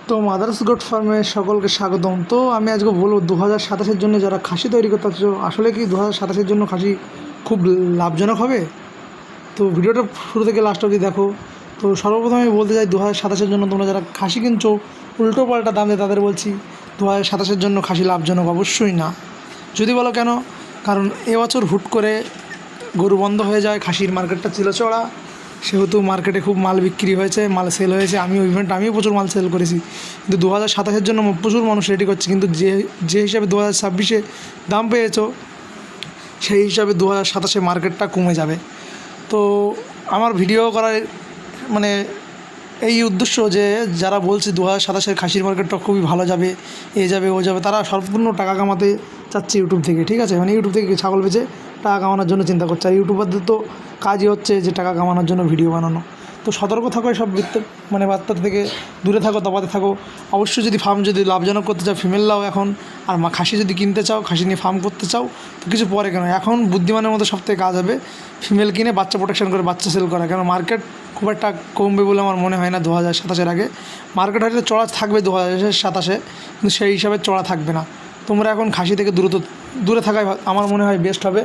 তো mother's goat ফার্মে সকলকে স্বাগতম। তো আমি আজকে বলবো 2027-এর জন্য যারা খাসি তৈরি করতে চাচ্ছ, আসলে কি 2027-এর জন্য খাসি খুব লাভজনক হবে? তো ভিডিওটা শুরু থেকে লাস্ট অবধি দেখো। তো সর্বপ্রথম আমি বলতে চাই 2027-এর জন্য তোমরা যারা খাসি কিনছো উল্টো পাল্টা দাম দিয়ে তাদের বলছি 2027-এর জন্য খাসি লাভজনক অবশ্যই না। যদি বলো কেন, কারণ এবছর হুট করে গরু বন্ধ হয়ে যায়, খাসির মার্কেটটা ছিল চড়া, সেহেতু মার্কেটে খুব মাল বিক্রি হয়েছে, মাল সেল হয়েছে। আমিও প্রচুর মাল সেল করেছি, কিন্তু 2027-এর জন্য প্রচুর মানুষ রেডি করছে। কিন্তু যে হিসাবে 2026-এ দাম পেয়েছো, সেই হিসাবে 2027-এ মার্কেটটা কমে যাবে। তো আমার ভিডিও করার মানে এই উদ্দেশ্য যে যারা বলছে 2027-এর খাসির মার্কেটটা খুবই ভালো যাবে, এ যাবে ও যাবে, তারা সম্পূর্ণ টাকা কামাতে চাচ্ছে ইউটিউব থেকে, ঠিক আছে? মানে ইউটিউব থেকে ছাগল বেচে টাকা কামানোর জন্য চিন্তা করছে। আর ইউটিউবারদের তো কাজই হচ্ছে যে টাকা কামানোর জন্য ভিডিও বানানো। তো সতর্ক থাকো এসব বার্তা থেকে দূরে থাকো, তফাতে থাকো। অবশ্যই যদি ফার্ম যদি লাভজনক করতে চাও, ফিমেল লাও এখন। আর খাসি যদি কিনতে চাও, খাসি নিয়ে ফার্ম করতে চাও, তো কিছু পরে কেন, এখন বুদ্ধিমানের মতো সবথেকে কাজ হবে ফিমেল কিনে বাচ্চা প্রোটেকশন করে বাচ্চা সেল করা। কেন মার্কেট খুব একটা কমবে বলে আমার মনে হয় না 2027-এর আগে। মার্কেট হয়তো চড়া থাকবে 2027-এ, কিন্তু সেই হিসাবে চড়া থাকবে না। তোমরা এখন খাসি থেকে দূরে থাকাই আমার মনে হয় বেস্ট হবে।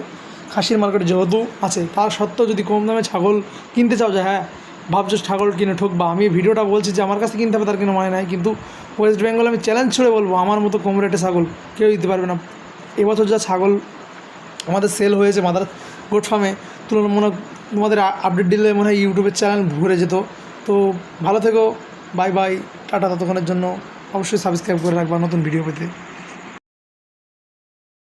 খাসির মার্কেট যেহেতু আছে, তার সত্ত্বেও যদি কম দামে ছাগল কিনতে চাও, যে হ্যাঁ ভাবছো ছাগল কিনে ঠকবা, আমি ভিডিওটা বলছি যে আমার কাছে কিনতে হবে তার কিনে মানে নাই, কিন্তু ওয়েস্ট বেঙ্গল আমি চ্যালেঞ্জ ছুড়ে বলবো আমার মতো কম রেটে ছাগল কেউ দিতে পারবে না। এবছর যা ছাগল আমাদের সেল হয়েছে মাদার গোট ফার্মে, তুলনামূলক তোমাদের আপডেট দিলে মনে হয় ইউটিউবের চ্যানেল ভরে যেত। তো ভালো থেকো, বাই বাই, টাটা। ততক্ষণের জন্য অবশ্যই সাবস্ক্রাইব করে রাখবা নতুন ভিডিও পেতে।